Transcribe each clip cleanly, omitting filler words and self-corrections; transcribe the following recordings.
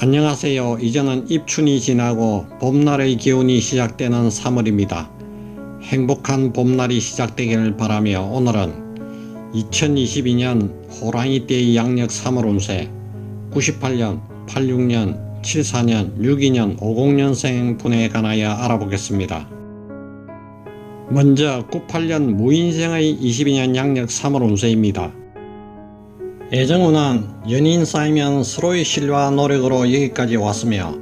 안녕하세요. 이제는 입춘이 지나고 봄날의 기운이 시작되는 3월입니다. 행복한 봄날이 시작되기를 바라며 오늘은 2022년 호랑이띠의 양력 3월 운세 98년, 86년, 74년, 62년, 50년생 분에 관하여 알아보겠습니다. 먼저 98년 무인생의 22년 양력 3월 운세입니다. 애정운은 연인 쌓이면 서로의 신뢰와 노력으로 여기까지 왔으며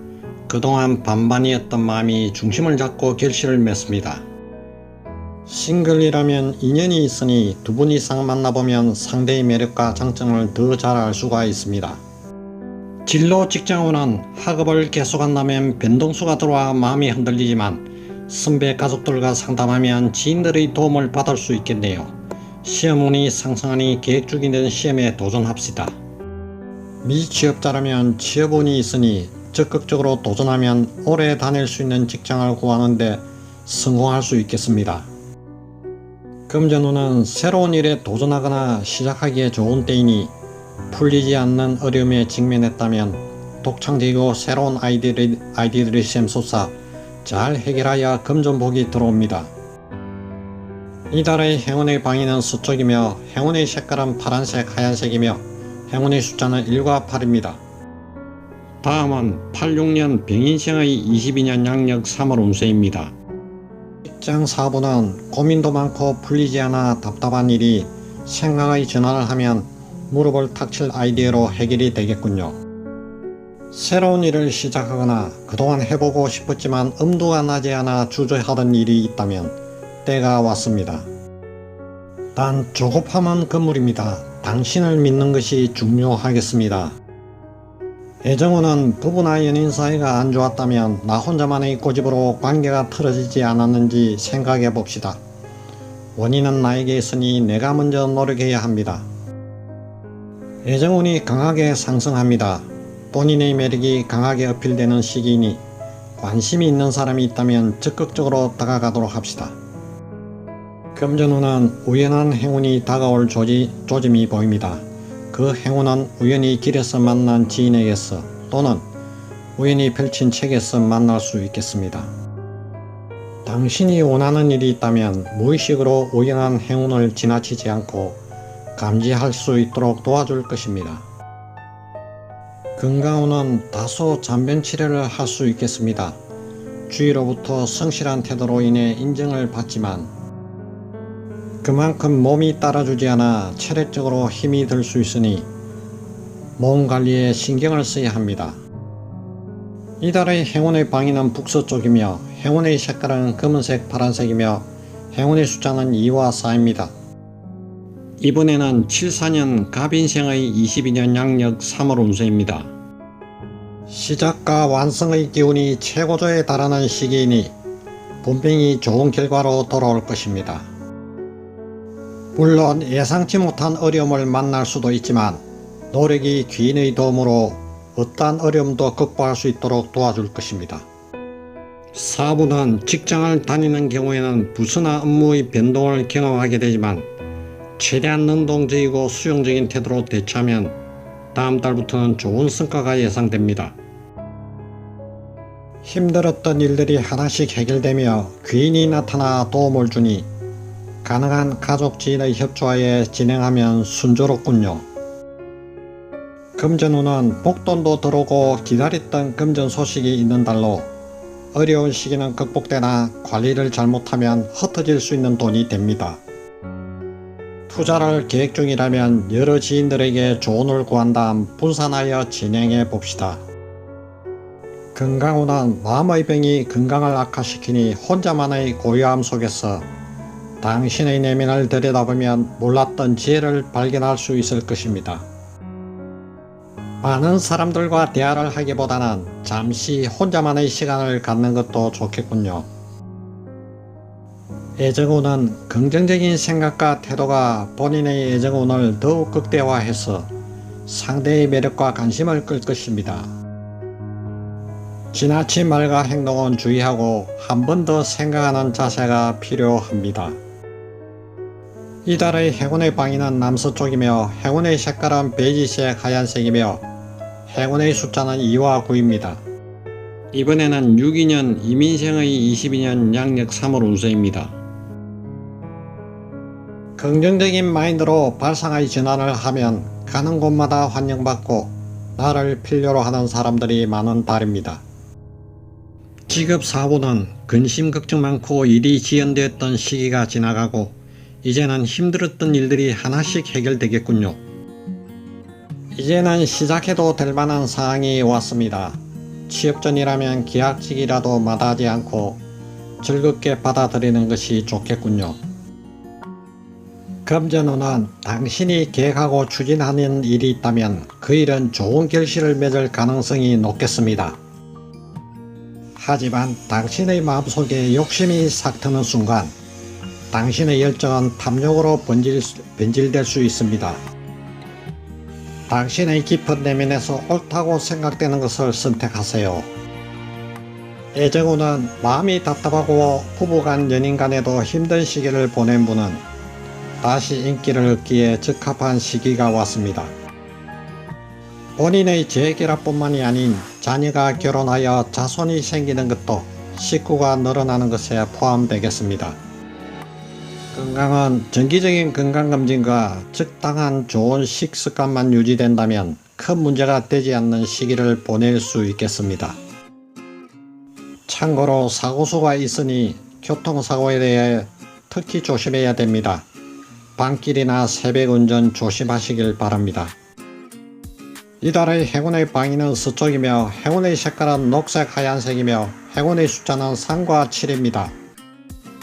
그동안 반반이었던 마음이 중심을 잡고 결실을 맺습니다. 싱글이라면 인연이 있으니 두 분 이상 만나보면 상대의 매력과 장점을 더 잘 알 수가 있습니다. 진로 직장운은 학업을 계속한다면 변동수가 들어와 마음이 흔들리지만 선배 가족들과 상담하면 지인들의 도움을 받을 수 있겠네요. 시험운이 상승하니 계획 중인 시험에 도전합시다. 미취업자라면 취업운이 있으니 적극적으로 도전하면 오래 다닐 수 있는 직장을 구하는데 성공할 수 있겠습니다. 금전운은 새로운 일에 도전하거나 시작하기에 좋은 때이니 풀리지 않는 어려움에 직면했다면 독창적이고 새로운 아이디어들이 샘솟아 잘 해결하여 금전복이 들어옵니다. 이달의 행운의 방위는 서쪽이며 행운의 색깔은 파란색, 하얀색이며 행운의 숫자는 1과 8입니다. 다음은 86년 병인생의 22년 양력 3월 운세입니다. 직장 사업은 고민도 많고 풀리지 않아 답답한 일이 생각의 전환을 하면 무릎을 탁 칠 아이디어로 해결이 되겠군요. 새로운 일을 시작하거나 그동안 해보고 싶었지만 엄두가 나지 않아 주저하던 일이 있다면 때가 왔습니다. 단 조급함은 금물입니다. 당신을 믿는 것이 중요하겠습니다. 애정운은 부부나 연인 사이가 안 좋았다면 나 혼자만의 고집으로 관계가 틀어지지 않았는지 생각해 봅시다. 원인은 나에게 있으니 내가 먼저 노력해야 합니다. 애정운이 강하게 상승합니다. 본인의 매력이 강하게 어필되는 시기이니 관심이 있는 사람이 있다면 적극적으로 다가가도록 합시다. 금전운은 우연한 행운이 다가올 조짐이 보입니다. 그 행운은 우연히 길에서 만난 지인에게서 또는 우연히 펼친 책에서 만날 수 있겠습니다. 당신이 원하는 일이 있다면 무의식으로 우연한 행운을 지나치지 않고 감지할 수 있도록 도와줄 것입니다. 건강운은 다소 잔변치레를 할 수 있겠습니다. 주위로부터 성실한 태도로 인해 인정을 받지만 그만큼 몸이 따라주지 않아 체력적으로 힘이 들 수 있으니 몸 관리에 신경을 써야 합니다. 이달의 행운의 방위는 북서쪽이며 행운의 색깔은 검은색, 파란색이며 행운의 숫자는 2와 4입니다. 이번에는 74년 갑인생의 22년 양력 3월 운세입니다. 시작과 완성의 기운이 최고조에 달하는 시기이니 분명히 좋은 결과로 돌아올 것입니다. 물론 예상치 못한 어려움을 만날 수도 있지만 노력이 귀인의 도움으로 어떠한 어려움도 극복할 수 있도록 도와줄 것입니다. 사업운은 직장을 다니는 경우에는 부서나 업무의 변동을 경험하게 되지만 최대한 능동적이고 수용적인 태도로 대처하면 다음 달부터는 좋은 성과가 예상됩니다. 힘들었던 일들이 하나씩 해결되며 귀인이 나타나 도움을 주니 가능한 가족 지인의 협조하에 진행하면 순조롭군요. 금전운은 복돈도 들어오고 기다렸던 금전 소식이 있는 달로 어려운 시기는 극복되나 관리를 잘못하면 흩어질 수 있는 돈이 됩니다. 투자를 계획 중이라면 여러 지인들에게 조언을 구한 다음 분산하여 진행해 봅시다. 건강운은 마음의 병이 건강을 악화시키니 혼자만의 고요함 속에서 당신의 내면을 들여다보면 몰랐던 지혜를 발견할 수 있을 것입니다. 많은 사람들과 대화를 하기보다는 잠시 혼자만의 시간을 갖는 것도 좋겠군요. 애정운은 긍정적인 생각과 태도가 본인의 애정운을 더욱 극대화해서 상대의 매력과 관심을 끌 것입니다. 지나친 말과 행동은 주의하고 한 번 더 생각하는 자세가 필요합니다. 이달의 행운의 방위는 남서쪽이며 행운의 색깔은 베이지색, 하얀색이며 행운의 숫자는 2와 9입니다. 이번에는 62년 이민생의 22년 양력 3월 운세입니다. 긍정적인 마인드로 발상의 전환을 하면 가는 곳마다 환영받고 나를 필요로 하는 사람들이 많은 달입니다. 직업 사고는 근심 걱정 많고 일이 지연되었던 시기가 지나가고 이제는 힘들었던 일들이 하나씩 해결되겠군요. 이제는 시작해도 될 만한 상황이 왔습니다. 취업 전이라면 계약직이라도 마다하지 않고 즐겁게 받아들이는 것이 좋겠군요. 금전운은 당신이 계획하고 추진하는 일이 있다면 그 일은 좋은 결실을 맺을 가능성이 높겠습니다. 하지만 당신의 마음속에 욕심이 싹트는 순간 당신의 열정은 탐욕으로 변질될 수 있습니다. 당신의 깊은 내면에서 옳다고 생각되는 것을 선택하세요. 애정운은 마음이 답답하고 부부간 연인간에도 힘든 시기를 보낸 분은 다시 인기를 얻기에 적합한 시기가 왔습니다. 본인의 재결합뿐만이 아닌 자녀가 결혼하여 자손이 생기는 것도 식구가 늘어나는 것에 포함되겠습니다. 건강은 정기적인 건강검진과 적당한 좋은 식습관만 유지된다면 큰 문제가 되지 않는 시기를 보낼 수 있겠습니다. 참고로 사고수가 있으니 교통사고에 대해 특히 조심해야 됩니다. 밤길이나 새벽 운전 조심하시길 바랍니다. 이달의 행운의 방위는 서쪽이며 행운의 색깔은 녹색 하얀색이며 행운의 숫자는 3과 7입니다.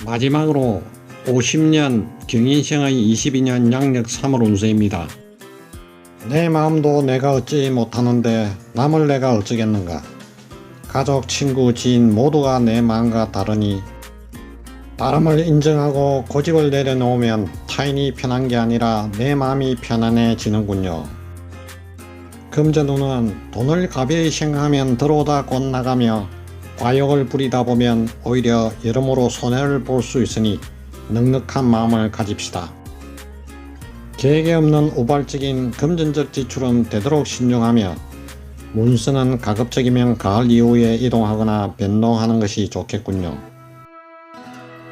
마지막으로 50년 경인생의 22년 양력 3월 운세입니다. 내 마음도 내가 얻지 못하는데 남을 내가 어쩌겠는가. 가족, 친구, 지인 모두가 내 마음과 다르니 다름을 인정하고 고집을 내려놓으면 타인이 편한 게 아니라 내 마음이 편안해지는군요. 금전운은 돈을 가벼이 생각하면 들어오다 곧 나가며 과욕을 부리다 보면 오히려 여러모로 손해를 볼 수 있으니 넉넉한 마음을 가집시다. 계획에 없는 우발적인 금전적 지출은 되도록 신중하며 문서는 가급적이면 가을 이후에 이동하거나 변동하는 것이 좋겠군요.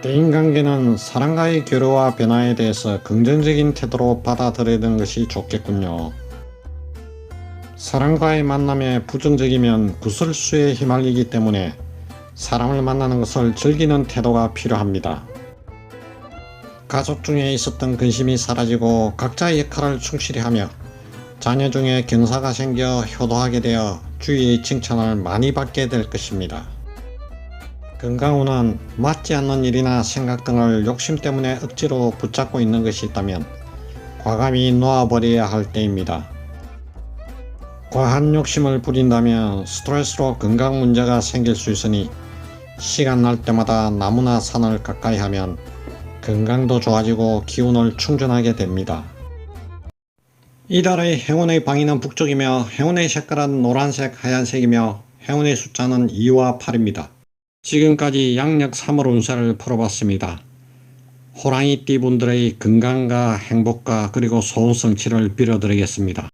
대인관계는 사람과의 교류와 변화에 대해서 긍정적인 태도로 받아들이는 것이 좋겠군요. 사람과의 만남에 부정적이면 구설수에 휘말리기 때문에 사람을 만나는 것을 즐기는 태도가 필요합니다. 가족 중에 있었던 근심이 사라지고 각자의 역할을 충실히 하며 자녀 중에 경사가 생겨 효도하게 되어 주위의 칭찬을 많이 받게 될 것입니다. 건강운은 맞지 않는 일이나 생각 등을 욕심 때문에 억지로 붙잡고 있는 것이 있다면 과감히 놓아버려야 할 때입니다. 과한 욕심을 부린다면 스트레스로 건강 문제가 생길 수 있으니 시간 날 때마다 나무나 산을 가까이 하면 건강도 좋아지고 기운을 충전하게 됩니다. 이달의 행운의 방위는 북쪽이며 행운의 색깔은 노란색, 하얀색이며 행운의 숫자는 2와 8입니다. 지금까지 양력 3월 운세를 풀어봤습니다. 호랑이띠 분들의 건강과 행복과 그리고 소원 성취를 빌어드리겠습니다.